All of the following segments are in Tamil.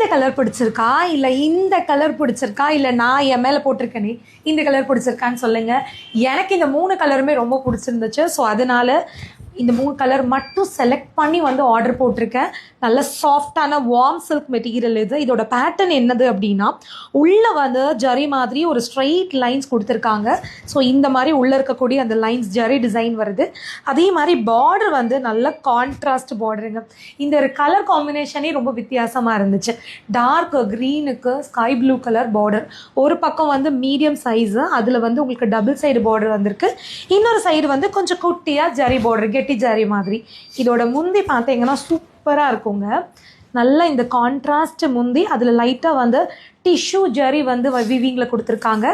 இந்த கலர் பிடிச்சிருக்கா, இல்லை இந்த கலர் பிடிச்சிருக்கா, இல்லை நான் என் மேலே போட்டிருக்கேனே இந்த கலர் பிடிச்சிருக்கான்னு சொல்லுங்கள். எனக்கு இந்த 3 கலருமே ரொம்ப பிடிச்சிருந்துச்சு. ஸோ அதனால் இந்த 3 கலர் மட்டும் செலக்ட் பண்ணி வந்து ஆர்டர் போட்டிருக்கேன். நல்ல சாஃப்டான வார்ம் சில்க் மெட்டீரியல் இது. இதோட பேட்டர்ன் என்னது அப்படின்னா, உள்ளே வந்து ஜரி மாதிரி ஒரு ஸ்ட்ரெயிட் லைன்ஸ் கொடுத்துருக்காங்க. ஸோ இந்த மாதிரி உள்ளே இருக்கக்கூடிய அந்த லைன்ஸ் ஜரி டிசைன் வருது. அதே மாதிரி பார்டர் வந்து நல்ல கான்ட்ராஸ்ட் பார்டருங்க. இந்த ஒரு கலர் காம்பினேஷனே ரொம்ப வித்தியாசமாக இருந்துச்சு. டார்க் க்ரீனுக்கு ஸ்கை ப்ளூ கலர் பார்டர், ஒரு பக்கம் வந்து மீடியம் சைஸு, அதில் வந்து உங்களுக்கு டபுள் சைடு பார்டர் வந்திருக்கு. இன்னொரு சைடு வந்து கொஞ்சம் குட்டியாக ஜரி பார்டர், கெட்டி ஜரி மாதிரி. இதோட முந்தி பார்த்தீங்கன்னா சூப்பராக இருக்குங்க. நல்லா இந்த கான்ட்ராஸ்ட் முந்தி, அதில் லைட்டாக வந்து டிஷ்யூ ஜரி வந்து விவிங்கில் கொடுத்துருக்காங்க.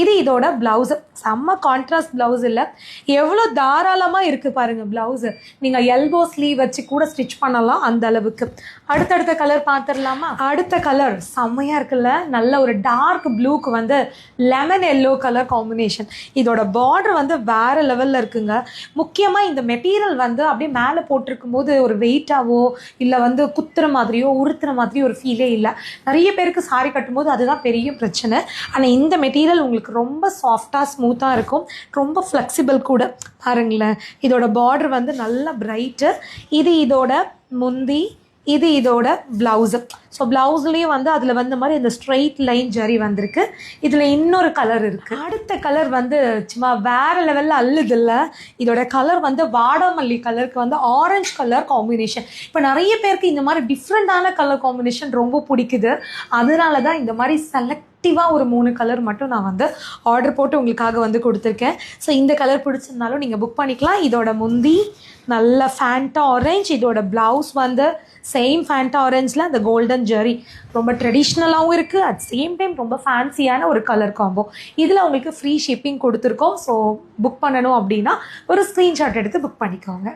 இது இதோட ப்ளவுஸு. செம்ம கான்ட்ராஸ்ட் ப்ளவுஸ். இல்லை எவ்வளோ தாராளமாக இருக்குது பாருங்கள் ப்ளவுஸு. நீங்கள் எல்போ ஸ்லீவ் வச்சு கூட ஸ்டிச் பண்ணலாம் அந்த அளவுக்கு. அடுத்தடுத்த கலர் பார்த்துடலாமா? அடுத்த கலர் செம்மையாக இருக்குல்ல. நல்ல ஒரு டார்க் ப்ளூக்கு வந்து லெமன் எல்லோ கலர் காம்பினேஷன். இதோட பார்டர் வந்து வேறு லெவலில் இருக்குங்க. முக்கியமாக இந்த மெட்டீரியல் வந்து அப்படியே மேலே போட்டிருக்கும் போது ஒரு வெயிட்டாவோ இல்லை வந்து குத்துற மாதிரியோ உறுத்துற மாதிரியோ ஒரு ஃபீலே இல்லை. நிறைய பேருக்கு சாரி கட்டும்போது அதுதான் பெரிய பிரச்சனை. ஆனால் இந்த மெட்டீரியல் உங்களுக்கு ரொம்ப சாஃப்டாக ஸ்மூத்தாக இருக்கும், ரொம்ப ஃப்ளெக்சிபிள் கூட. பாருங்களேன், இதோட பார்டர் வந்து நல்லா பிரைட்டு. இது இதோட முந்தி, இது இதோட ப்ளவுஸு. ஸோ ப்ளவுஸ்லேயே வந்து அதில் வந்த மாதிரி இந்த ஸ்ட்ரெயிட் லைன் ஜரி வந்திருக்கு. இதில் இன்னொரு கலர் இருக்குது. அடுத்த கலர் வந்து சும்மா வேறு லெவலில் அல்லுதில்ல. இதோட கலர் வந்து வாடாமல்லி கலருக்கு வந்து ஆரஞ்சு கலர் காம்பினேஷன். இப்போ நிறைய பேருக்கு இந்த மாதிரி டிஃப்ரெண்ட்டான கலர் காம்பினேஷன் ரொம்ப பிடிக்குது. அதனால தான் இந்த மாதிரி செலக்டிவாக ஒரு 3 கலர் மட்டும் நான் வந்து ஆர்டர் போட்டு உங்களுக்காக வந்து கொடுத்துருக்கேன். ஸோ இந்த கலர் பிடிச்சிருந்தாலும் நீங்கள் புக் பண்ணிக்கலாம். இதோட முந்தி நல்ல ஃபேண்டா ஆரஞ்ச், இதோட ப்ளவுஸ் வந்து சேம் ஃபேண்டா ஆரஞ்சில் அந்த கோல்டன் ஜரி. ரொம்ப ட்ரெடிஷ்னலாகவும் இருக்குது, அட் சேம் டைம் ரொம்ப ஃபேன்சியான ஒரு கலர் காம்போ. இதில் உங்களுக்கு ஃப்ரீ ஷிப்பிங் கொடுத்துருக்கோம். ஸோ புக் பண்ணணும் அப்படின்னா ஒரு ஸ்க்ரீன்ஷாட் எடுத்து புக் பண்ணிக்கோங்க.